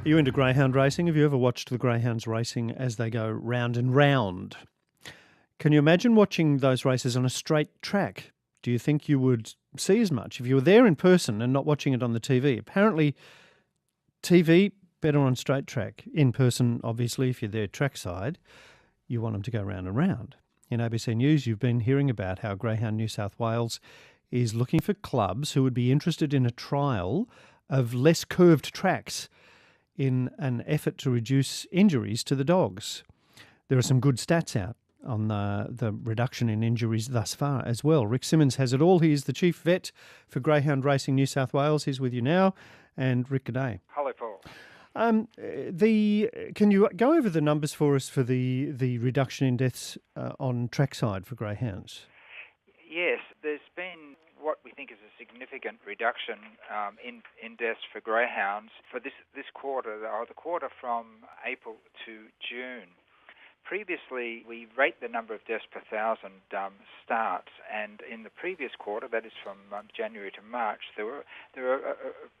Are you into greyhound racing? Have you ever watched the greyhounds racing as they go round and round? Can you imagine watching those races on a straight track? Do you think you would see as much if you were there in person and not watching it on the TV? Apparently, TV, better on straight track. In person, obviously, if you're there trackside, you want them to go round and round. In ABC News, you've been hearing about how Greyhound New South Wales is looking for clubs who would be interested in a trial of less curved tracks in an effort to reduce injuries to the dogs. There are some good stats out on the reduction in injuries thus far as well. Rick Symonds has it all. He is the Chief Vet for Greyhound Racing New South Wales. He's with you now. And Rick, g'day. Hello, Paul. Can you go over the numbers for us for the reduction in deaths on trackside for greyhounds? Yes, there's been what we think is a significant reduction in deaths for greyhounds for this quarter, or the quarter from April to June. Previously, we rate the number of deaths per thousand starts, and in the previous quarter, that is from January to March, there were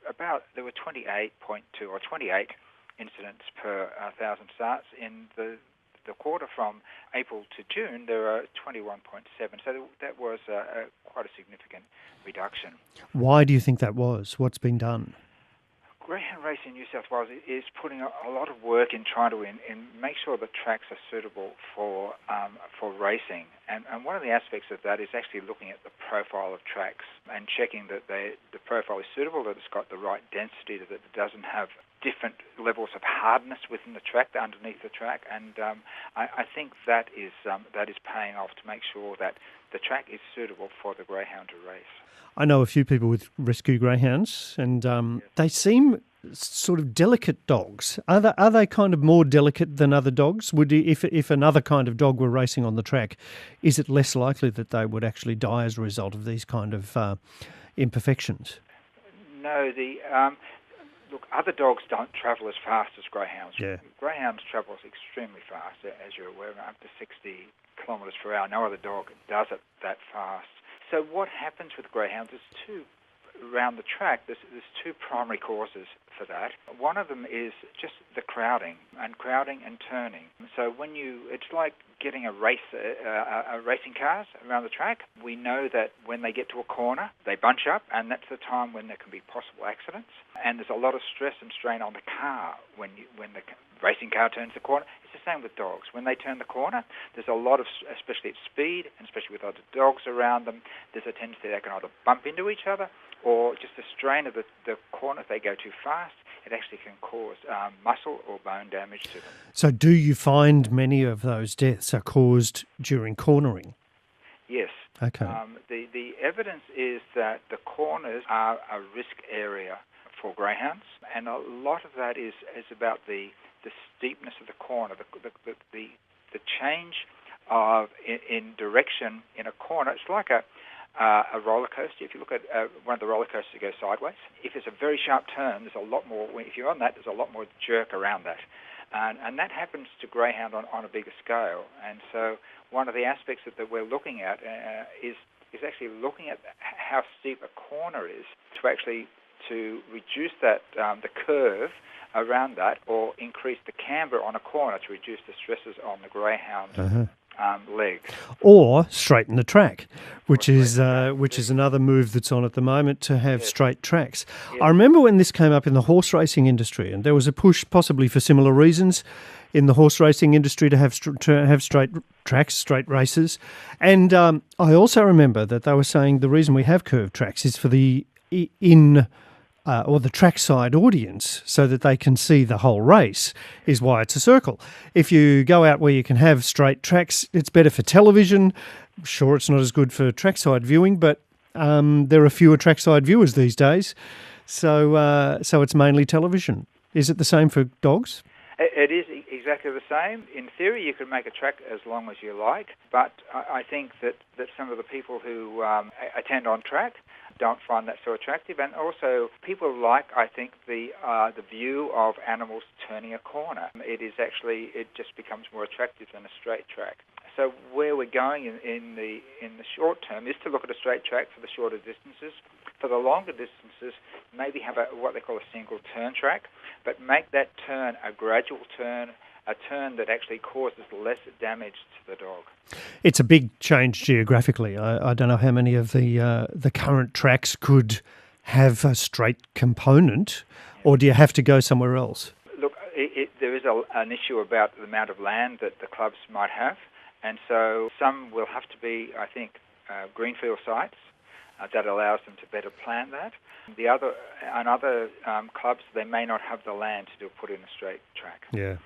28.2 or 28 incidents per thousand starts. In the quarter from April to June, there were 21.7. So that was quite a significant reduction. Why do you think that was? What's been done? Greyhound Racing New South Wales is putting a lot of work in trying to make sure the tracks are suitable for racing. And one of the aspects of that is actually looking at the profile of tracks and checking that the profile is suitable, that it's got the right density, that it doesn't have different levels of hardness within the track, underneath the track. And I think that is paying off to make sure that the track is suitable for the greyhound to race. I know a few people with rescue greyhounds, and they seem sort of delicate dogs. Are they kind of more delicate than other dogs? If another kind of dog were racing on the track, is it less likely that they would actually die as a result of these kind of imperfections? No, look, other dogs don't travel as fast as greyhounds. Yeah. Greyhounds travel extremely fast, as you're aware, up to 60 kilometres per hour. No other dog does it that fast. So what happens with greyhounds is around the track, there's two primary causes for that. One of them is just the crowding and turning. So it's like getting a racing cars around the track. We know that when they get to a corner, they bunch up, and that's the time when there can be possible accidents. And there's a lot of stress and strain on the car when the racing car turns the corner. It's the same with dogs. When they turn the corner, there's a lot of, especially at speed, and especially with other dogs around them, there's a tendency they can either bump into each other, or just the strain of the corner. If they go too fast, it actually can cause muscle or bone damage to them. So do you find many of those deaths are caused during cornering? Yes. Okay. The evidence is that the corners are a risk area for greyhounds, and a lot of that is about the steepness of the corner, the change in direction in a corner. It's like a roller coaster. If you look at one of the roller coasters that goes sideways, if it's a very sharp turn, there's a lot more. If you're on that, there's a lot more jerk around that, and that happens to greyhound on a bigger scale. And so one of the aspects that we're looking at is actually looking at how steep a corner is to reduce that the curve around that, or increase the camber on a corner to reduce the stresses on the greyhound legs. Or straighten the track, which is another move that's on at the moment, to have straight tracks. Yes. I remember when this came up in the horse racing industry, and there was a push, possibly for similar reasons, in the horse racing industry to have straight tracks, straight races. And I also remember that they were saying the reason we have curved tracks is for the or the trackside audience, so that they can see the whole race, is why it's a circle. If you go out where you can have straight tracks, it's better for television. Sure, it's not as good for trackside viewing, but there are fewer trackside viewers these days, so it's mainly television. Is it the same for dogs? It is exactly the same. In theory, you can make a track as long as you like, but I think that some of the people who attend on track don't find that so attractive, and also people like, I think, the view of animals turning a corner. It just becomes more attractive than a straight track. So where we're going in the short term is to look at a straight track for the shorter distances, For the longer distances, maybe have what they call a single turn track, but make that turn a gradual turn, a turn that actually causes less damage to the dog. It's a big change geographically. I don't know how many of the current tracks could have a straight component, or do you have to go somewhere else? Look, there is an issue about the amount of land that the clubs might have, and so some will have to be, I think, greenfield sites that allows them to better plan that. Other clubs, they may not have the land to put in a straight track. Yeah.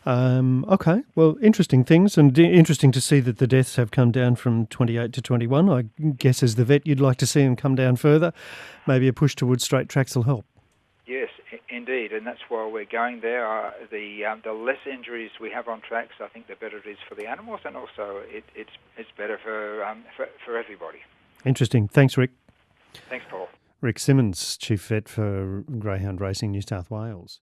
Okay. Well, interesting things, and interesting to see that the deaths have come down from 28 to 21. I guess as the vet, you'd like to see them come down further. Maybe a push towards straight tracks will help. Yes, indeed, and that's why we're going there. The less injuries we have on tracks, I think the better it is for the animals, and also it's better for everybody. Interesting. Thanks, Rick. Thanks, Paul. Rick Symonds, Chief Vet for Greyhound Racing New South Wales.